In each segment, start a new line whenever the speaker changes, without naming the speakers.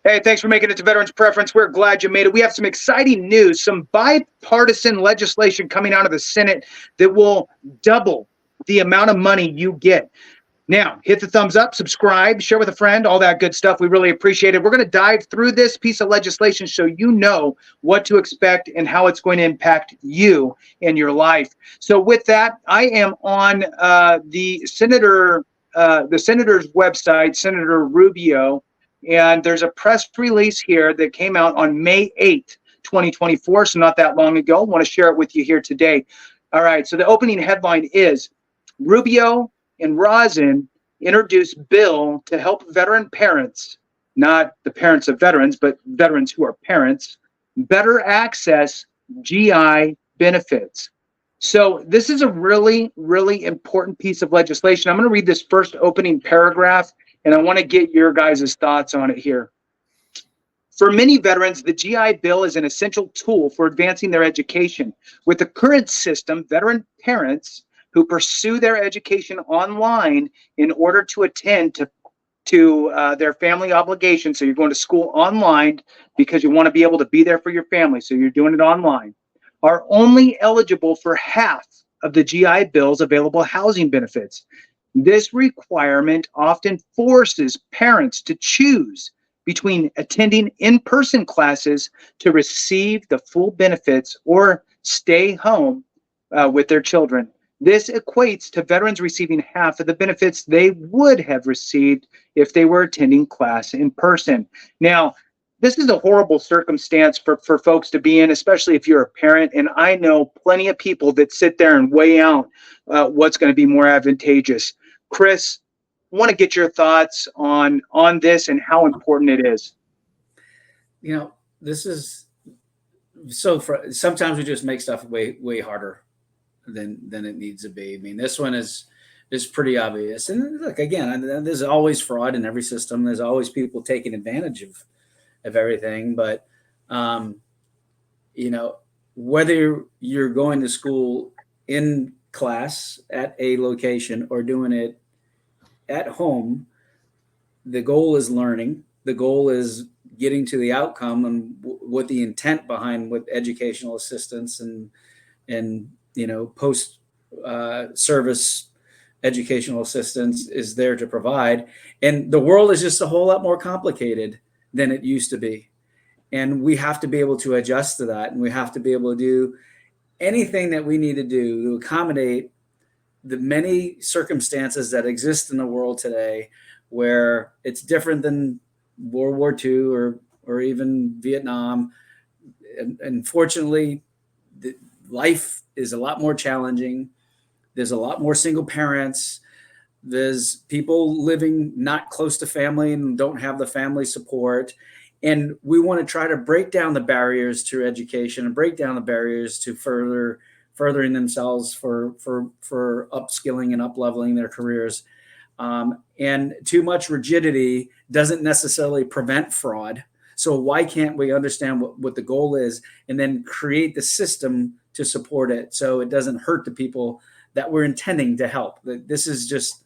Hey, thanks for making it to Veterans Preference. We're glad you made it. We have some exciting news, some bipartisan legislation coming out of the Senate that will double the amount of money you get. Now, hit the thumbs up, subscribe, share with a friend, all that good stuff. We really appreciate it. We're going to dive through this piece of legislation so you know what to expect and how it's going to impact you in your life. So with that, I am on the senator's website, Senator Rubio, and there's a press release here that came out on May 8th, 2024, so not that long ago. I want to share it with you here today. All right, so the opening headline is Rubio and Rosen introduced bill to help veteran parents, not the parents of veterans, but veterans who are parents, better access GI benefits. So this is a really, really important piece of legislation. I'm going to read this first opening paragraph, and I want to get your guys' thoughts on it here. For many veterans, the GI Bill is an essential tool for advancing their education. With the current system, veteran parents who pursue their education online in order to attend to their family obligations. So you're going to school online because you want to be able to be there for your family. So you're doing it online. Are only eligible for half of the GI Bill's available housing benefits. This requirement often forces parents to choose between attending in-person classes to receive the full benefits or stay home with their children. This equates to veterans receiving half of the benefits they would have received if they were attending class in person. Now, this is a horrible circumstance for folks to be in, especially if you're a parent. And I know plenty of people that sit there and weigh out what's going to be more advantageous. Chris, I want to get your thoughts on this and how important it is.
This is sometimes we just make stuff way harder than it needs to be. I mean, this one is pretty obvious. And look, again, there's always fraud in every system. There's always people taking advantage of everything. But, whether you're going to school in class at a location or doing it at home, the goal is learning. The goal is getting to the outcome and what the intent behind what educational assistance and post service educational assistance is there to provide. And the world is just a whole lot more complicated than it used to be. And we have to be able to adjust to that. And we have to be able to do anything that we need to do to accommodate the many circumstances that exist in the world today, where it's different than World War II or even Vietnam. And unfortunately, life is a lot more challenging. There's a lot more single parents. There's people living not close to family and don't have the family support. And we want to try to break down the barriers to education and break down the barriers to furthering themselves for upskilling and up-leveling their careers. And too much rigidity doesn't necessarily prevent fraud. So why can't we understand what the goal is and then create the system to support it so it doesn't hurt the people that we're intending to help? This is just,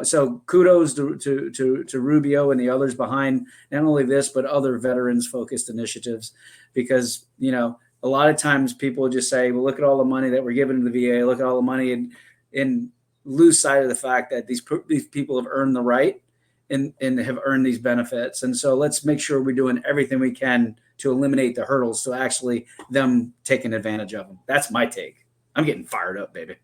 so kudos to Rubio and the others behind not only this, but other veterans-focused initiatives, because, a lot of times people just say, well, look at all the money that we're giving to the VA, look at all the money, and lose sight of the fact that these people have earned the right and have earned these benefits. And so let's make sure we're doing everything we can to eliminate the hurdles to actually them taking advantage of them. That's my take. I'm getting fired up, baby.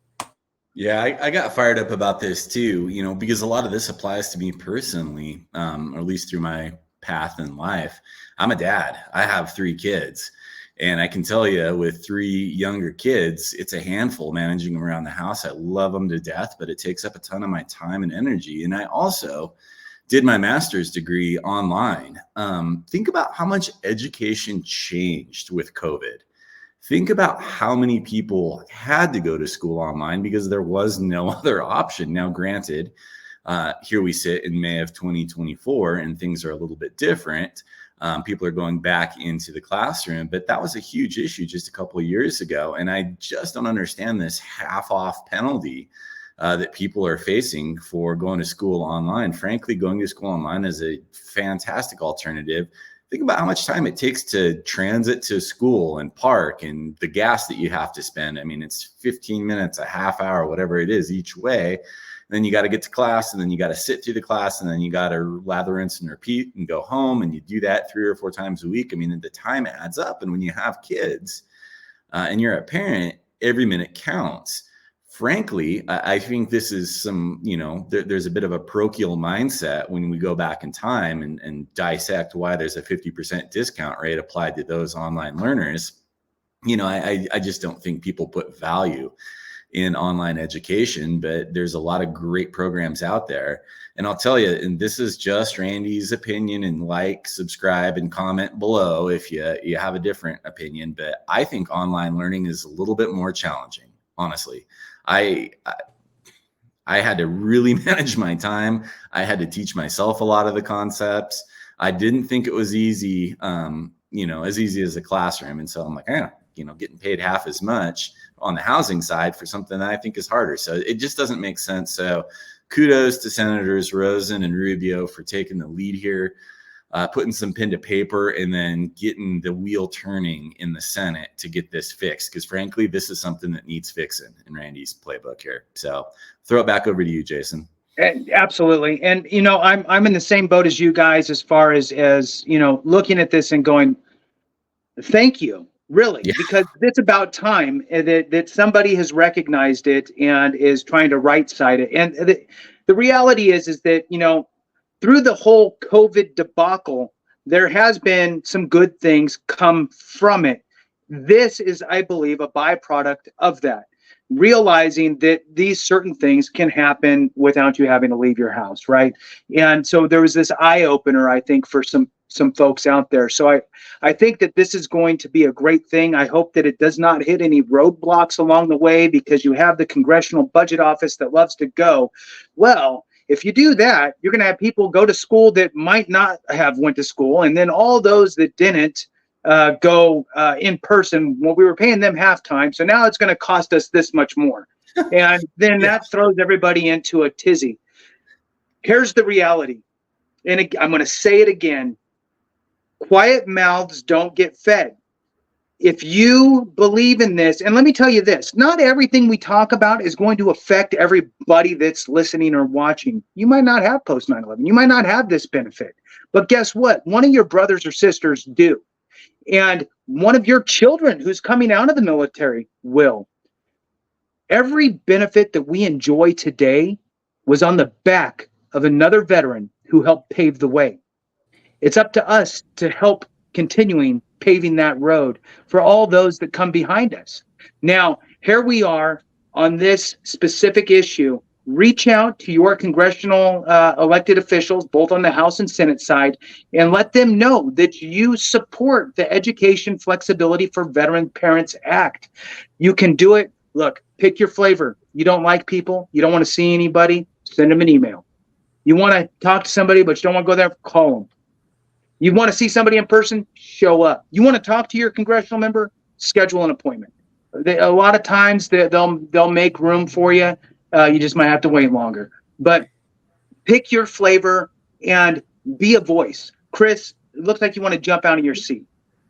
Yeah, I got fired up about this too, because a lot of this applies to me personally, or at least through my path in life. I'm a dad. I have 3 kids. And I can tell you, with 3 younger kids, it's a handful managing them around the house. I love them to death, but it takes up a ton of my time and energy. And I also did my master's degree online. Think about how much education changed with COVID. Think about how many people had to go to school online because there was no other option. Now, granted, here we sit in May of 2024 and things are a little bit different. People are going back into the classroom, but that was a huge issue just a couple of years ago. And I just don't understand this half-off penalty that people are facing for going to school online. Frankly, going to school online is a fantastic alternative. Think about how much time it takes to transit to school and park and the gas that you have to spend. I mean, it's 15 minutes, a half hour, whatever it is each way. Then you got to get to class, and then you got to sit through the class, and then you got to lather, rinse, and repeat and go home. And you do that 3 or 4 times a week. I mean, the time adds up. And when you have kids and you're a parent, every minute counts. Frankly, I think this is some, there's a bit of a parochial mindset when we go back in time and dissect why there's a 50% discount rate applied to those online learners. I just don't think people put value in online education, but there's a lot of great programs out there. And I'll tell you, and this is just Randy's opinion, and subscribe, and comment below if you have a different opinion, but I think online learning is a little bit more challenging, honestly. I had to really manage my time. I had to teach myself a lot of the concepts. I didn't think it was easy, as easy as a classroom. And so I'm like, getting paid half as much on the housing side for something that I think is harder. So it just doesn't make sense. So kudos to Senators Rosen and Rubio for taking the lead here, putting some pen to paper, and then getting the wheel turning in the Senate to get this fixed. Because frankly, this is something that needs fixing in Randy's playbook here. So throw it back over to you, Jason.
Absolutely. And, I'm in the same boat as you guys as far as looking at this and going, thank you, really, because it's about time that somebody has recognized it and is trying to right side it. And the reality is that, through the whole COVID debacle, there has been some good things come from it. This is, I believe, a byproduct of that. Realizing that these certain things can happen without you having to leave your house, right? And so there was this eye opener, I think, for some folks out there. So I think that this is going to be a great thing. I hope that it does not hit any roadblocks along the way, because you have the Congressional Budget Office that loves to go, well, if you do that, you're going to have people go to school that might not have went to school, and then all those that didn't go in person, well, we were paying them halftime, so now it's going to cost us this much more. And then that throws everybody into a tizzy. Here's the reality, and I'm going to say it again. Quiet mouths don't get fed. If you believe in this, and let me tell you this, not everything we talk about is going to affect everybody that's listening or watching. You might not have post 9/11. You might not have this benefit. But guess what? One of your brothers or sisters do. And one of your children who's coming out of the military will. Every benefit that we enjoy today was on the back of another veteran who helped pave the way. It's up to us to help continuing paving that road for all those that come behind us. Now, here we are on this specific issue. Reach out to your congressional elected officials, both on the House and Senate side, and let them know that you support the Education Flexibility for Veteran Parents Act. You can do it. Look, pick your flavor. You don't like people, you don't want to see anybody, send them an email. You want to talk to somebody, but you don't want to go there, call them. You want to see somebody in person, show up. You want to talk to your congressional member, schedule an appointment. A lot of times they'll make room for you. You just might have to wait longer. But pick your flavor and be a voice. Chris, it looks like you want to jump out of your seat.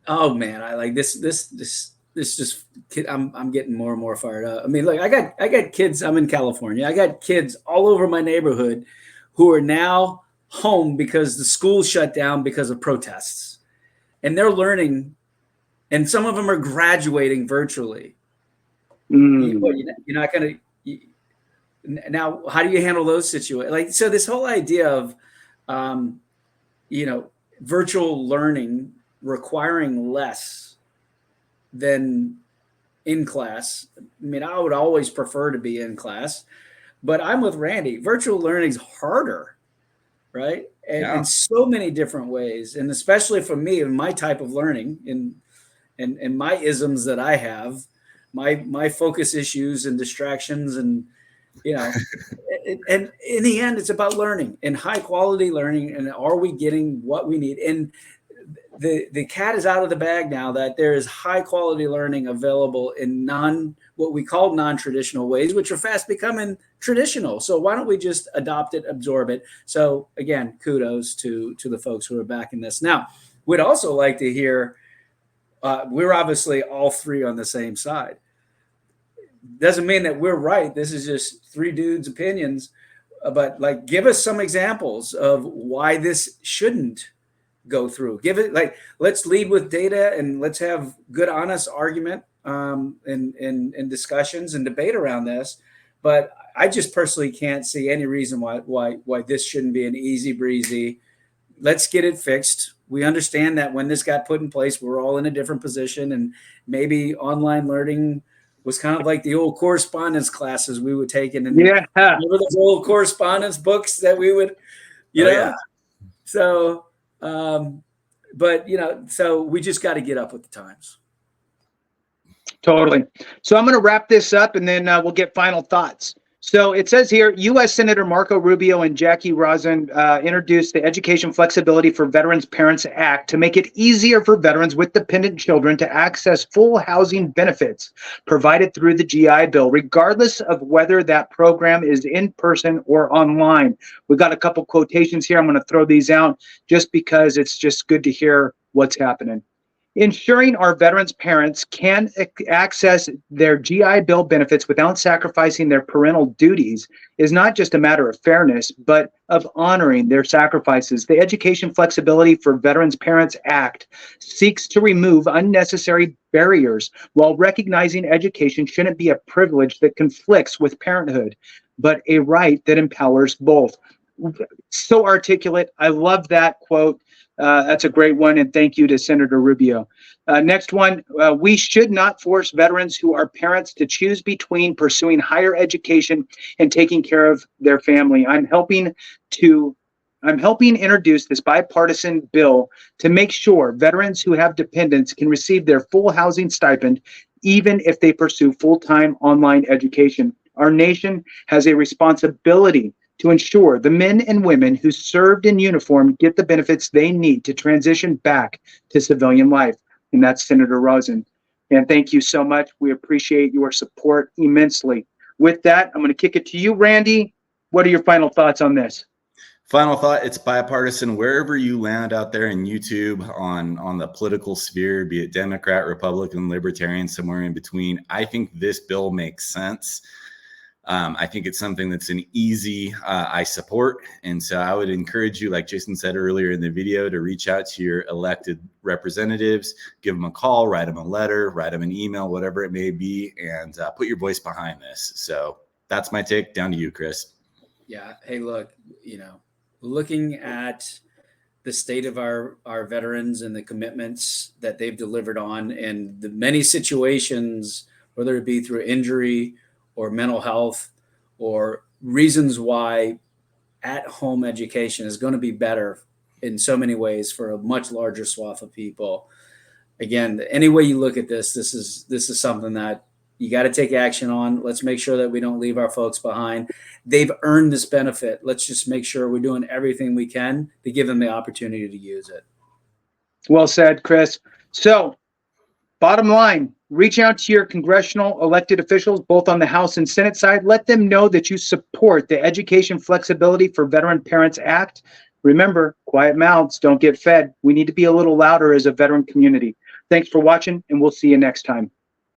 Oh man, I like this just I'm getting more and more fired up. I mean, look, I got kids. I'm in California. I got kids all over my neighborhood who are now home because the school shut down because of protests, and they're learning, and some of them are graduating virtually. You're not going to now. How do you handle those situations? So this whole idea of virtual learning requiring less than in class. I mean, I would always prefer to be in class, but I'm with Randy. Virtual learning is harder. Right. And in so many different ways. And especially for me and my type of learning and my isms that I have, my focus issues and distractions and, and in the end, it's about learning and high quality learning. And are we getting what we need? And the cat is out of the bag now that there is high quality learning available in what we call non-traditional ways, which are fast becoming traditional. So why don't we just adopt it, absorb it? So again, kudos to the folks who are backing this. Now, we'd also like to hear, we're obviously all three on the same side. Doesn't mean that we're right. This is just three dudes' opinions, but like, give us some examples of why this shouldn't go through. Give it, like, let's lead with data and let's have good, honest argument and discussions and debate around this. But I just personally can't see any reason why this shouldn't be an easy breezy. Let's get it fixed. We understand that when this got put in place, we're all in a different position, and maybe online learning was kind of like the old correspondence classes we would take in.
Yeah.
Remember those old correspondence books that we would, you know? Yeah. So, but so we just got to get up with the times.
Totally. So I'm going to wrap this up, and then we'll get final thoughts. So it says here, U.S. Senator Marco Rubio and Jacky Rosen introduced the Education Flexibility for Veterans Parents Act to make it easier for veterans with dependent children to access full housing benefits provided through the GI Bill, regardless of whether that program is in person or online. We've got a couple quotations here. I'm going to throw these out just because it's just good to hear what's happening. Ensuring our veterans' parents can access their GI Bill benefits without sacrificing their parental duties is not just a matter of fairness, but of honoring their sacrifices. The Education Flexibility for Veterans Parents Act seeks to remove unnecessary barriers while recognizing education shouldn't be a privilege that conflicts with parenthood, but a right that empowers both. So articulate. I love that quote. That's a great one, and thank you to Senator Rubio. Next one, we should not force veterans who are parents to choose between pursuing higher education and taking care of their family. I'm helping introduce this bipartisan bill to make sure veterans who have dependents can receive their full housing stipend, even if they pursue full-time online education. Our nation has a responsibility to ensure the men and women who served in uniform get the benefits they need to transition back to civilian life. And that's Senator Rosen. And thank you so much. We appreciate your support immensely. With that, I'm going to kick it to you, Randy. What are your final thoughts on this?
Final thought, it's bipartisan. Wherever you land out there in YouTube on the political sphere, be it Democrat, Republican, Libertarian, somewhere in between, I think this bill makes sense. I think it's something that's an easy, I support. And so I would encourage you, like Jason said earlier in the video, to reach out to your elected representatives, give them a call, write them a letter, write them an email, whatever it may be, and put your voice behind this. So that's my take. Down to you, Chris.
Yeah. Hey, look, looking at the state of our veterans and the commitments that they've delivered on, and the many situations, whether it be through injury or mental health or reasons why at-home education is going to be better in so many ways for a much larger swath of people. Again, any way you look at this is something that you got to take action on. Let's make sure that we don't leave our folks behind. They've earned this benefit. Let's just make sure we're doing everything we can to give them the opportunity to use it.
Well said, Chris. So, bottom line, reach out to your congressional elected officials, both on the House and Senate side. Let them know that you support the Education Flexibility for Veteran Parents Act. Remember, quiet mouths don't get fed. We need to be a little louder as a veteran community. Thanks for watching, and we'll see you next time.